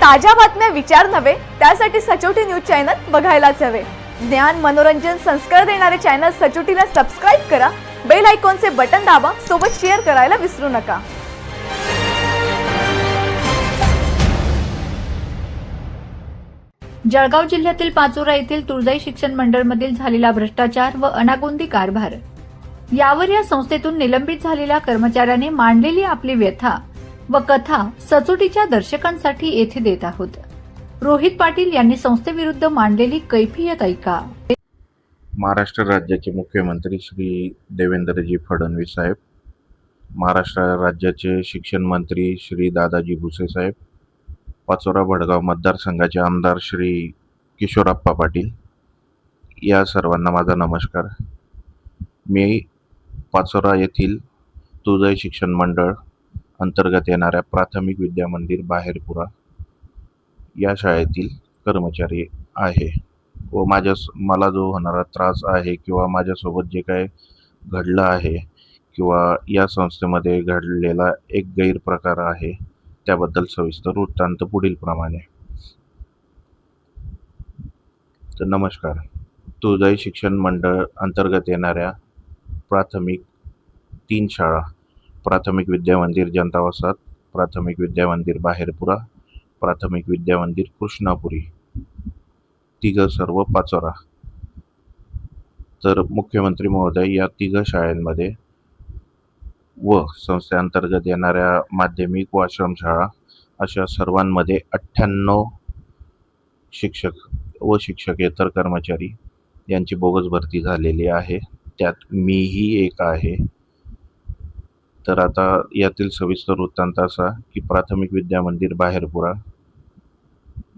ताज्या बातम्या विचार नव्हे, त्यासाठी सचोटी न्यूज चॅनल बघायलाच हवे। ज्ञान मनोरंजन संस्कार देणारे चॅनल सचोटीला सबस्क्राइब करा, बेल आयकॉनचे बटन दाबा, सोबत शेअर करायला विसरू नका। जळगाव जिल्ह्यातील पाचोरा येथील तुळजाई शिक्षण मंडळमधील झालेला भ्रष्टाचार व अनागोंदी कारभार यावर या संस्थेतून निलंबित झालेल्या कर्मचाऱ्याने मांडलेली आपली व्यथा व कथा सचोटीच्या दर्शकांसाठी येथे देत आहोत। रोहित पाटील यांनी संस्थेविरुद्ध मांडलेली कैफियत ऐका। महाराष्ट्र राज्याचे मुख्यमंत्री श्री देवेंद्रजी फडणवीस साहेब, महाराष्ट्र राज्याचे शिक्षण मंत्री श्री दादाजी भुसे साहेब, पाचोरा भडगाव मतदारसंघाचे आमदार श्री किशोरप्पा पाटील, या सर्वांना माझा नमस्कार। मी पाचोरा येथील तुळजाई शिक्षण मंडळ अंतर्गत येणाऱ्या प्राथमिक विद्या मंदिर बाहेरपुरा या शाळेतील कर्मचारी आहे व मला जो होणारा त्रास आहे किंवा माझ्यासोबत जे काय घडलं आहे किंवा या संस्थेमध्ये घडलेला एक गैरप्रकार आहे त्याबद्दल सविस्तर वृत्तांत पुढील प्रमाणे। तर नमस्कार। तुळजाई शिक्षण मंडळ अंतर्गत येणाऱ्या प्राथमिक 3 शाळा, प्राथमिक विद्या मंदिर जनता वसाहत, प्राथमिक विद्या मंदिर बाहेरपुरा, प्राथमिक विद्या मंदिर कृष्णापुरी, तिघं सर्व पाचोरा। तर मुख्यमंत्री महोदय या तिघं शाळांमध्ये व संस्थेअंतर्गत येणाऱ्या माध्यमिक व आश्रमशाळा अशा सर्वांमध्ये 98 शिक्षक व शिक्षकेतर कर्मचारी यांची बोगस भरती झालेली आहे, त्यात मीही एक आहे। तर आता यातील सविस्तर वृत्तांत असा की प्राथमिक विद्या मंदिर बाहेरपुरा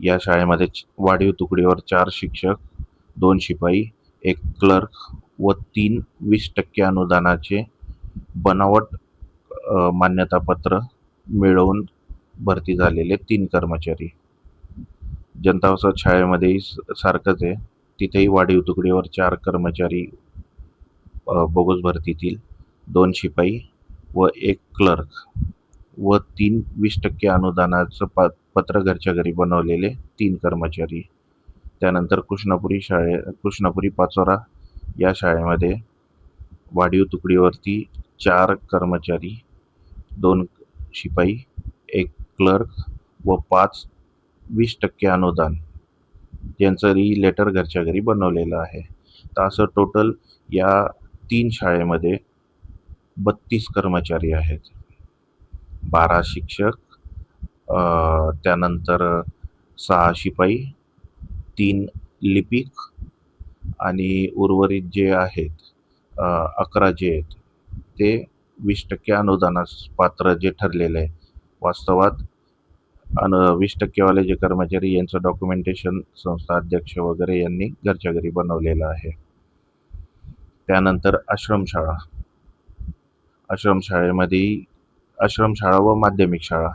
या शाळेमध्ये वाढीव तुकडीवर 4 शिक्षक, 2 शिपाई, 1 क्लर्क व 3 20% अनुदानाचे बनावट मान्यतापत्र मिळवून भरती झालेले 3 कर्मचारी। जनता वसाहत शाळेमध्येही सारखंच आहे, तिथेही वाढीव तुकडीवर 4 कर्मचारी बोगस भरतीतील, 2 शिपाई व 1 क्लर्क व 3 20% अनुदानाचं पत्र घरच्या घरी बनवलेले 3 कर्मचारी। त्यानंतर कृष्णापुरी पाचोरा या शाळेमध्ये वाढीव तुकडीवरती 4 कर्मचारी, 2 शिपाई, 1 क्लर्क व 5 20% अनुदान यांचंही लेटर घरच्या घरी बनवलेलं आहे। तर असं टोटल या 3 शाळेमध्ये 32 कर्मचारी आहेत, 12 शिक्षक, त्यानंतर 6 शिपाई, 3 लिपिक आणि उर्वरित जे आहेत 11 जे आहेत ते 20% अनुदानास पात्र जे ठरलेलं आहे। वास्तवात 20% वाले जे कर्मचारी यांचं डॉक्युमेंटेशन संस्था अध्यक्ष वगैरे यांनी घरच्या घरी बनवलेलं आहे। त्यानंतर आश्रमशाळा व माध्यमिक शाळा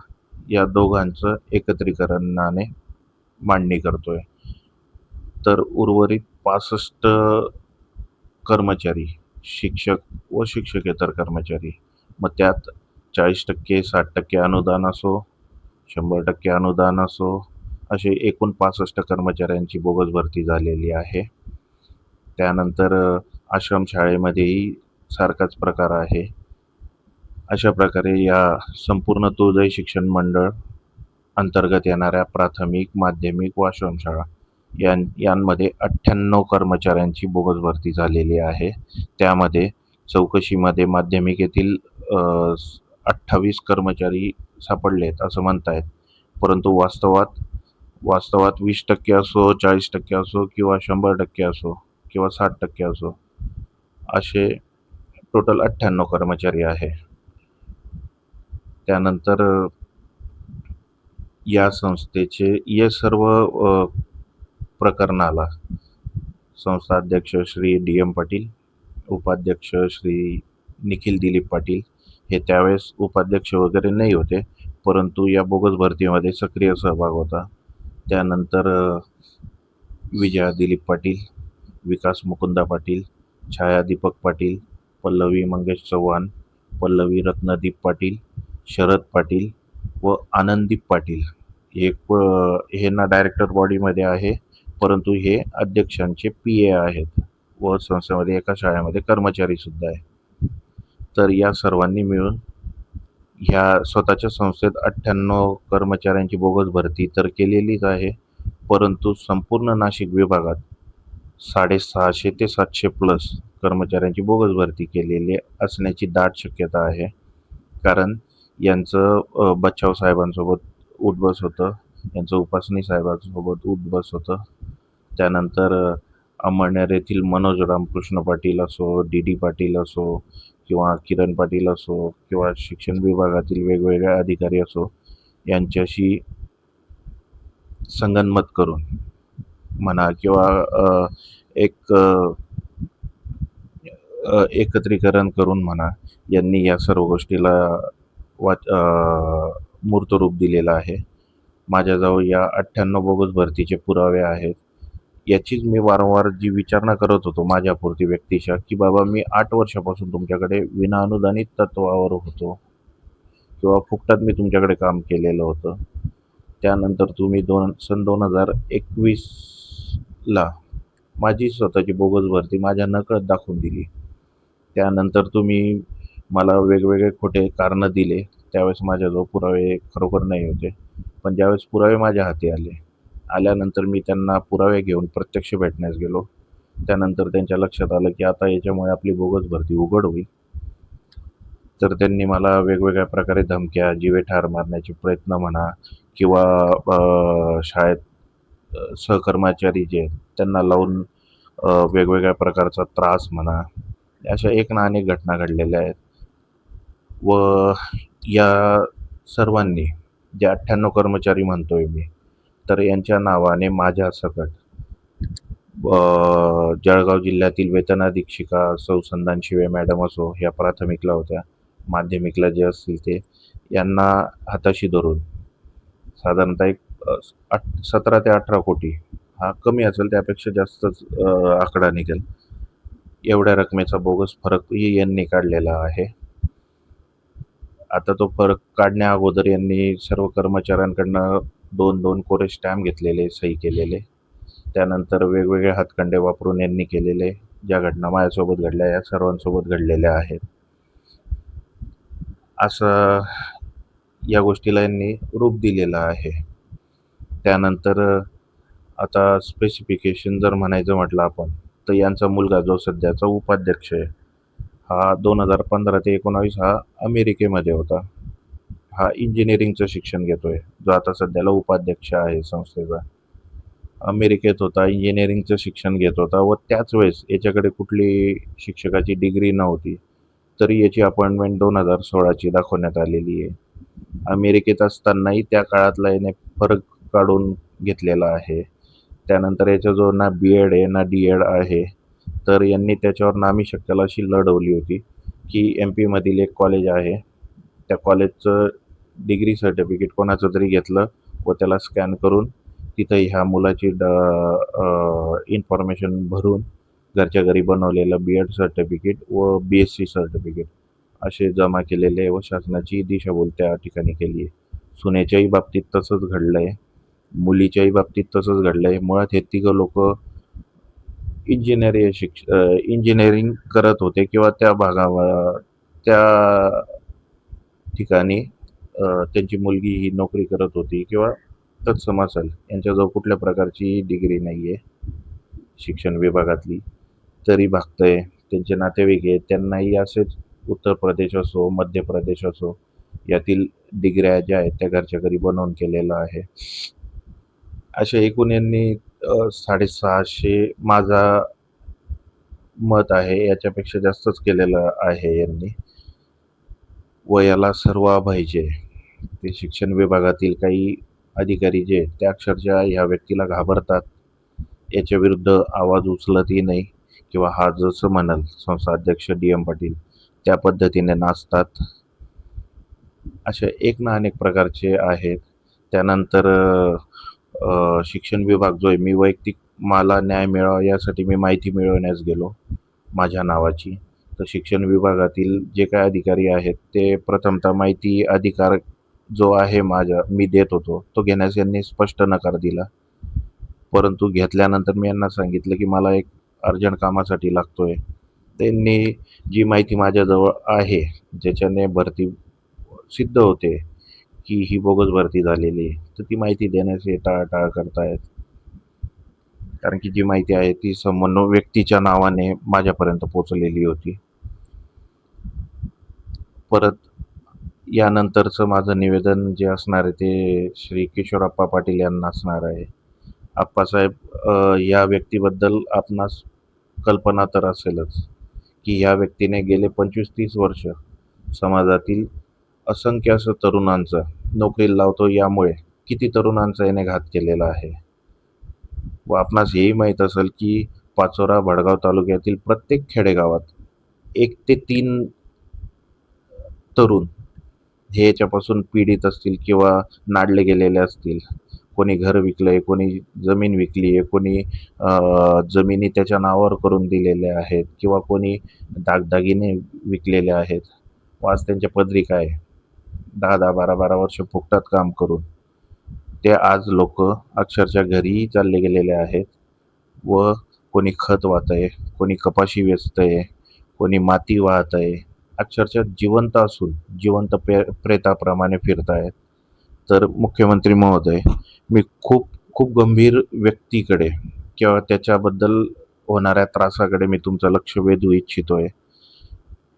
या दोघांचं एकत्रीकरणाने मांडणी करतोय। तर उर्वरित 65 कर्मचारी, शिक्षक व शिक्षकेतर कर्मचारी, मग त्यात 40%, 60% अनुदान असो, 100% अनुदान असो, असे एकूण 65 कर्मचाऱ्यांची बोगस भरती झालेली आहे। त्यानंतर आश्रमशाळेमध्येही सारखाच प्रकार आहे। अशा प्रकारे या संपूर्ण तुळजाई शिक्षण मंडळ अंतर्गत येणाऱ्या प्राथमिक, माध्यमिक व आश्रमशाळा यांमध्ये 98 कर्मचाऱ्यांची बोगस भरती झालेली आहे। त्यामध्ये चौकशीमध्ये माध्यमिक येथील 28 कर्मचारी सापडलेत असं म्हणतायत, परंतु वास्तवात 20% असो, 40% असो किंवा 100% असो किंवा 60% असो, असे टोटल 98 कर्मचारी आहे। त्यानंतर या संस्थेचे या सर्व प्रकरणाला संस्था अध्यक्ष श्री DM पाटील, उपाध्यक्ष श्री निखिल दिलीप पाटील हे त्यावेळेस उपाध्यक्ष वगैरे नाही होते, परंतु या बोगस भरतीमध्ये सक्रिय सहभाग होता। त्यानंतर विजया दिलीप पाटील, विकास मुकुंदा पाटील, छाया दीपक पाटील, पल्लवी मंगेश चव्हाण, पल्लवी रत्नदीप पाटील, शरद पाटील व आनंददीप पाटील हे ना डायरेक्टर बॉडीमध्ये आहे, परंतु हे अध्यक्षांचे पी-ए आहेत व संस्थेमध्ये एका शाळेमध्ये कर्मचारीसुद्धा आहे. तर या सर्वांनी मिळून ह्या स्वतःच्या संस्थेत 98 कर्मचाऱ्यांची बोगस भरती तर केलेलीच आहे, परंतु संपूर्ण नाशिक विभागात 650 ते 700 प्लस कर्मचाऱ्यांची बोगस भरती केलेली असण्याची दाट शक्यता आहे. कारण यांचं बच्छाव साहेबांसोबत उठबस होतं, यांचं उपासनी साहेबांसोबत उठबस होतं. त्यानंतर अंमळनेर येथील मनोज रामकृष्ण पाटील असो, डी पाटील असो किंवा किरण पाटील असो किंवा शिक्षण विभागातील वेगवेगळे अधिकारी असो, यांच्याशी संगनमत करून म्हणा किंवा एक एकत्रीकरण करून म्हणा, यांनी या सर्व गोष्टीला मूर्तरूप दिलेलं आहे. माझ्याजवळ या 98 बोगस भरतीचे पुरावे आहेत. याचीच मी वारंवार जी विचारणा करत होतो माझ्यापुरती व्यक्तिशः, की बाबा मी 8 वर्षापासून तुमच्याकडे विनाअनुदानित तत्त्वावर होतो किंवा फुकटात मी तुमच्याकडे काम केलेलं होतं. त्यानंतर तुम्ही सन 2021ला माझी स्वतःची बोगस भरती माझ्या नकळत दाखवून दिली. त्यानंतर तुम्ही मला वेगवेगळे खोटे कारणं दिले. त्यावेळेस माझ्याजवळ पुरावे खरोखर नाही होते. पण ज्यावेळेस पुरावे माझ्या हाती आल्यानंतर मी त्यांना पुरावे घेऊन प्रत्यक्ष भेटण्यास गेलो. त्यानंतर त्यांच्या लक्षात आलं की आता याच्यामुळे आपली बोगस भरती उघड होईल. तर त्यांनी मला वेगवेगळ्या प्रकारे धमक्या, जीवे ठार मारण्याचे प्रयत्न म्हणा किंवा शाळेत सहकर्मचारी जे आहेत त्यांना लावून वेगवेगळ्या प्रकारचा त्रास म्हणा, अशा एक ना अनेक घटना घडलेल्या आहेत. व या सर्वांनी जे 98 कर्मचारी म्हणतोय मी, तर यांच्या नावाने माझ्या सकट जळगाव जिल्ह्यातील वेतन अधीक्षिका सौ संधान शिवे मॅडम असो, ह्या प्राथमिकला होत्या, माध्यमिकला जे असतील ते, यांना हाताशी धरून साधारणतः एक 17 ते 18 कोटी, हा कमी असेल त्यापेक्षा जास्तच आकडा निघेल, एवढ्या रकमेचा बोगस फरकही यांनी काढलेला आहे. आता तो फरक काढण्या अगोदर यांनी सर्व कर्मचाऱ्यांकडनं 2-2 कोरे स्टॅम्प घेतलेले, सही केलेले. त्यानंतर वेगवेगळे हातखंडे वापरून यांनी केलेले, ज्या घटना माझ्यासोबत घडल्या या सर्वांसोबत घडलेल्या आहेत. असं या गोष्टीला यांनी रूप दिलेलं आहे. त्यानंतर आता स्पेसिफिकेशन जर म्हणायचं म्हटलं आपण, तर यांचा मुलगा जो सध्याचा उपाध्यक्ष आहे, हा 2015 ते 19 हा अमेरिकेमध्ये होता. हा इंजिनिअरिंगचं शिक्षण घेतोय, जो आता सध्याला उपाध्यक्ष आहे संस्थेचा. अमेरिकेत होता, इंजिनिअरिंगचं शिक्षण घेत होता व त्याच वेळेस याच्याकडे कुठली शिक्षकाची डिग्री नव्हती, तरी याची अपॉइंटमेंट 2016ची दाखवण्यात आलेली आहे. अमेरिकेत असतानाही त्या काळातला याने फरक काढून घेतलेला आहे. त्यानंतर याच्याजवळ ना बी-एड आहे ना डी-एड आहे. तर यांनी त्याच्यावर नामी शक्कल अशी लढवली होती की MP-मधील एक कॉलेज आहे, त्या कॉलेजचं डिग्री सर्टिफिकेट कोणाचं तरी घेतलं व त्याला स्कॅन करून तिथं ह्या मुलाची इन्फॉर्मेशन भरून घरच्या घरी बनवलेलं B-एड सर्टिफिकेट व BSc सर्टिफिकेट असे जमा केलेले व शासनाची दिशाभूल त्या ठिकाणी केली आहे. सुनेच्याही बाबतीत तसंच घडलं आहे, मुलीच्याही बाबतीत तसंच घडलं आहे. मुळात हे तिघं लोक इंजिनिअरिंग करत होते किंवा त्या ठिकाणी त्यांची मुलगी ही नोकरी करत होती किंवा तत्सम असेल. यांच्याजवळ कुठल्या प्रकारची डिग्री नाही आहे शिक्षण विभागातली, तरी भागतंय. त्यांचे नातेवाईक आहेत, त्यांनाही असेच उत्तर प्रदेश असो, मध्य प्रदेश असो, यातील डिग्र्या ज्या आहेत त्या घरच्या घरी बनवून केलेलं आहे. अशा एकूण यांनी 650, माझा मत आहे याच्यापेक्षा जास्तच केलेलं आहे यांनी. व याला सर्व अभयचे ते शिक्षण विभागातील काही अधिकारी जे ते अक्षरशः ह्या व्यक्तीला घाबरतात, याच्या विरुद्ध आवाज उचलतही नाही किंवा हा जसं म्हणाल संस्था अध्यक्ष DM पाटील त्या पद्धतीने नाचतात. अशा एक ना अनेक प्रकारचे आहेत. त्यानंतर शिक्षण विभाग जो आहे, मी वैयक्तिक मला न्याय मिळावा यासाठी मी माहिती मिळवण्यास गेलो माझ्या नावाची. तर शिक्षण विभागातील जे काही अधिकारी आहेत ते प्रथमतः माहिती अधिकार जो आहे मी देत होतो तो घेण्यास यांनी स्पष्ट नकार दिला. परंतु घेतल्यानंतर मी यांना सांगितलं की मला एक अर्जंट कामासाठी लागतोय. त्यांनी जी माहिती माझ्याजवळ आहे, ज्याच्याने भरती सिद्ध होते की ही बोगस भरती झालेली आहे, तर ती माहिती देण्यास हे टाळाटाळ करतायत. कारण की जी माहिती आहे ती संबंध व्यक्तीच्या नावाने माझ्यापर्यंत पोहोचलेली होती. परत यानंतरचं माझं निवेदन जे असणार आहे ते श्री किशोरप्पा पाटील यांना असणार आहे. आप्पासाहेब, या व्यक्तीबद्दल आपणास कल्पना तर असेलच की या व्यक्तीने गेले 25-30 वर्ष समाजातील असंख्य असं तरुणांचा नोकरीला लावतो, यामुळे किती तरुणांचा याने घात केलेला आहे. व आपणास हेही माहीत असेल की पाचोरा भडगाव तालुक्यातील प्रत्येक खेडेगावात 1 ते 3 तरुण हे याच्यापासून पीडित असतील किंवा नाडले गेलेले असतील. कोणी घर विकलंय, कोणी जमीन विकली आहे, कोणी जमिनी त्याच्या नावावर करून दिलेल्या आहेत किंवा कोणी दागदागिने विकलेले आहेत. व आज त्यांच्या पदरी काय 10-10, 12-12 वर्ष फुकटात काम करून ते आज लोक अक्षरशः घरीही चालले गेलेले आहेत. व कोणी खत वाहतंय, कोणी कपाशी वेचतंय, कोणी माती वाहतंय. अक्षरशः जिवंत असून जिवंत प्रेताप्रमाणे फिरतायत. तर मुख्यमंत्री महोदय, मी खूप खूप गंभीर व्यक्तीकडे किंवा त्याच्याबद्दल होणाऱ्या त्रासाकडे मी तुमचं लक्ष वेधू इच्छितोय.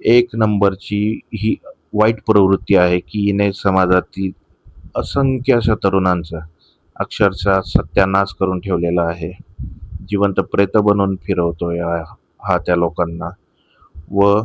1 नंबरची ही वाईट प्रवृत्ती आहे की हिने समाजातील असंख्य अशा तरुणांचा अक्षरशः सत्यानाश करून ठेवलेला आहे. जिवंत प्रेत बनवून फिरवतोय हा त्या लोकांना. व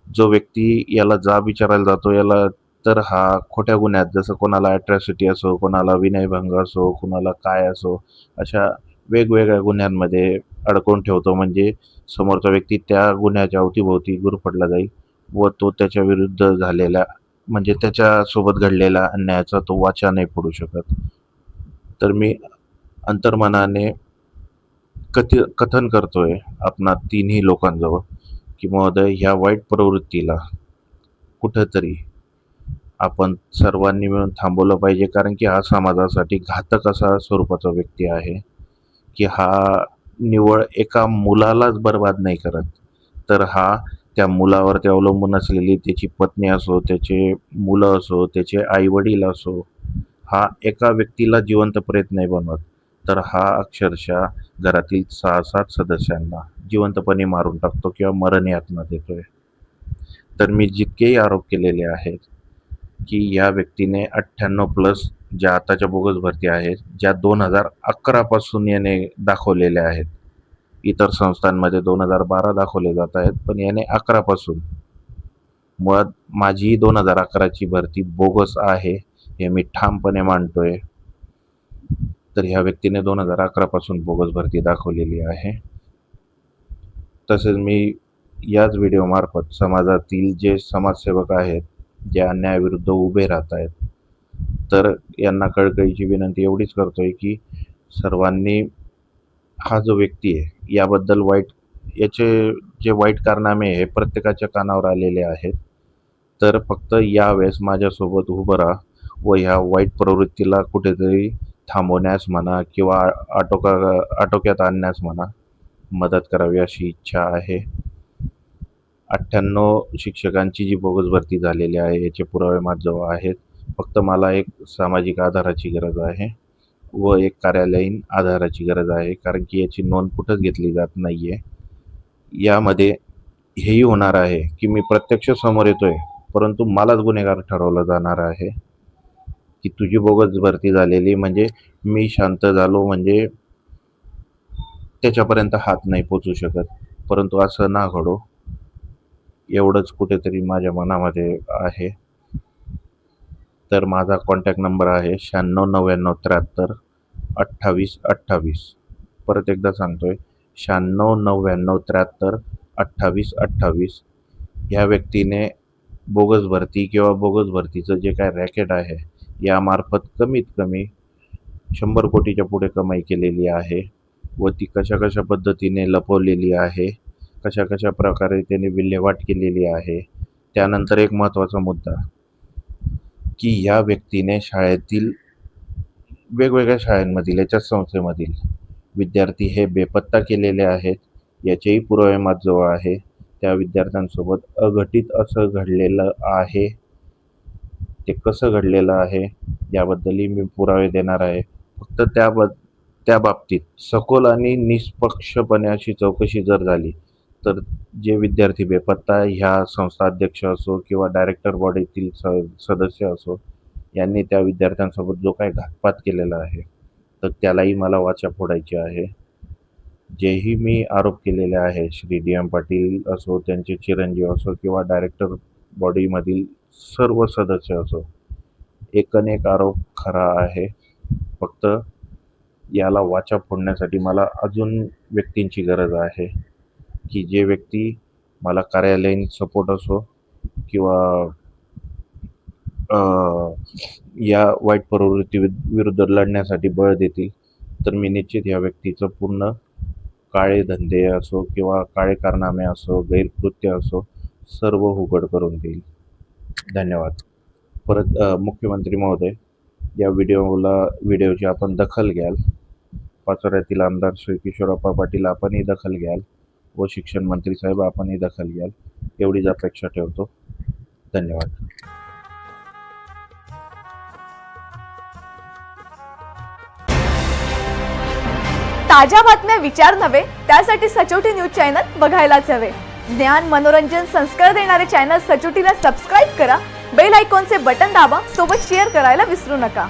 जो व्यक्ती याला जाब विचारायला जातो याला तर हा खोट्या गुन्ह्यात, जसं कोणाला ॲट्रॉसिटी असो, कोणाला विनयभंग असो, कोणाला काय असो, अशा वेगवेगळ्या गुन्ह्यांमध्ये अडकवून ठेवतो. म्हणजे समोरचा व्यक्ती त्या गुन्ह्याच्या अवतीभोवती गुरफटला जाईल व तो त्याच्या विरुद्ध झालेल्या म्हणजे त्याच्यासोबत घडलेल्या अन्यायाचा तो वाचा नाही फोडू शकत. तर मी अंतर्मनाने कथन करतोय आपणा तिन्ही लोकांजवळ की महोदय, ह्या वाईट प्रवृत्तीला कुठंतरी आपण सर्वांनी मिळून थांबवलं पाहिजे. कारण की हा समाजासाठी घातक असा स्वरूपाचा व्यक्ती आहे की हा निव्वळ एका मुलालाच बर्बाद नाही करत, तर हा त्या मुलावरती अवलंबून असलेली त्याची पत्नी असो, त्याचे मुलं असो, त्याचे आईवडील असो, हा एका व्यक्तीला जिवंत प्रेत नाही बनवत, तर हा अक्षरशः घरातील 6-7 सदस्यांना जिवंतपणे मारून टाकतो किंवा मरण यातना देतोय. तर मी जितकेही आरोप केलेले आहेत की या व्यक्तीने 98+ ज्या आताच्या बोगस भरती आहेत, ज्या 2011 पासून याने दाखवलेल्या आहेत. इतर संस्थांमध्ये 2012 दाखवले जात आहेत, पण याने 11 पासून, मुळात माझी 2011ची भरती बोगस आहे हे मी ठामपणे मांडतोय. तर ह्या व्यक्तीने 2011 पासून बोगस भरती दाखवलेली आहे. तसेच मी याच व्हिडिओमार्फत समाजातील जे समाजसेवक आहेत, जे अन्यायाविरुद्ध उभे राहत आहेत, तर यांना कळकळीची विनंती एवढीच करतोय की सर्वांनी हा जो व्यक्ती आहे याबद्दल याचे जे वाईट कारनामे हे प्रत्येकाच्या कानावर आलेले आहेत. तर फक्त यावेळेस माझ्यासोबत उभं राहा व ह्या वाईट प्रवृत्तीला कुठेतरी थांबवण्यास म्हणा किंवा आटोक्यात आणण्यास म्हणा मदत करावी अशी इच्छा आहे. 98 शिक्षकांची जी बोगस भरती झालेली आहे याचे पुरावे माझ्याजवळ आहेत. फक्त मला एक सामाजिक आधाराची गरज आहे व एक कार्यालयीन आधाराची गरज आहे. कारण की याची नोंद कुठंच घेतली जात नाही आहे. यामध्ये हेही होणार आहे की मी प्रत्यक्ष समोर येतोय, परंतु मलाच गुन्हेगार ठरवलं जाणार आहे की तुझी बोगस भरती झालेली म्हणजे मी शांत झालो म्हणजे त्याच्यापर्यंत हात नाही पोचू शकत. परंतु असं ना घडो एवढंच कुठेतरी माझ्या मनामध्ये आहे. तर माझा कॉन्टॅक्ट नंबर आहे 9699732828. परत एकदा सांगतोय 9699732828. ह्या व्यक्तीने बोगस भरती किंवा बोगस भरतीचं जे काय रॅकेट आहे यामार्फत कमीत कमी 100 कोटीच्या पुढे कमाई केलेली आहे व ती कशा पद्धतीने लपवलेली आहे, कशा प्रकारे त्याने विल्हेवाट केलेली आहे. त्यानंतर एक महत्त्वाचा मुद्दा, की या व्यक्तीने शाळेतील वेगवेगळ्या शाळांमधील याच्याच संस्थेमधील विद्यार्थी हे बेपत्ता केलेले आहेत याचेही पुरावे माझ्याजवळ आहे. त्या विद्यार्थ्यांसोबत अघटित असं घडलेलं आहे. ते कसं घडलेलं आहे याबद्दलही मी पुरावे देणार आहे. फक्त त्या बाबतीत सखोल आणि निष्पक्षपणे अशी चौकशी जर झाली तर जे विद्यार्थी बेपत्ता ह्या संस्था अध्यक्ष असो किंवा डायरेक्टर बॉडीतील सदस्य असो यांनी त्या विद्यार्थ्यांसोबत जो काही घातपात केलेला आहे तर त्यालाही मला वाचा फोडायची आहे. जेही मी आरोप केलेले आहे श्री DM पाटील असो, त्यांचे चिरंजीव असो किंवा डायरेक्टर बॉडीमधील सर्व सदस्य असो, एकनेक आरोप खरा आहे. फक्त याला वाचा फोडण्यासाठी मला अजून व्यक्तींची गरज आहे की जे व्यक्ती मला कार्यालयीन सपोर्ट असो किंवा या वाईट प्रवृत्ती विरुद्ध लढण्यासाठी बळ देतील. तर मी निश्चित या व्यक्तीचं पूर्ण काळे धंदे असो किंवा काळे कारनामे असो, गैरकृत्य असो सर्व उघड करून देईल. धन्यवाद. परत मुख्यमंत्री महोदय, या व्हिडिओची आपण दखल घ्याल. पाचोऱ्यातील आमदार श्री किशोरप्पा पाटील आपणही दखल घ्याल व शिक्षण मंत्री साहेब आपणही दखल घ्याल एवढीच अपेक्षा ठेवतो. धन्यवाद. ताज्या बातम्या विचार नव्हे त्यासाठी सचोटी न्यूज चॅनल बघायलाच हवे. ज्ञान, मनोरंजन, संस्कार देणारे चॅनल सचोटीला सबस्क्राईब करा. बेल आयकॉनचे बटन दाबा. सोबत शेअर करायला विसरू नका.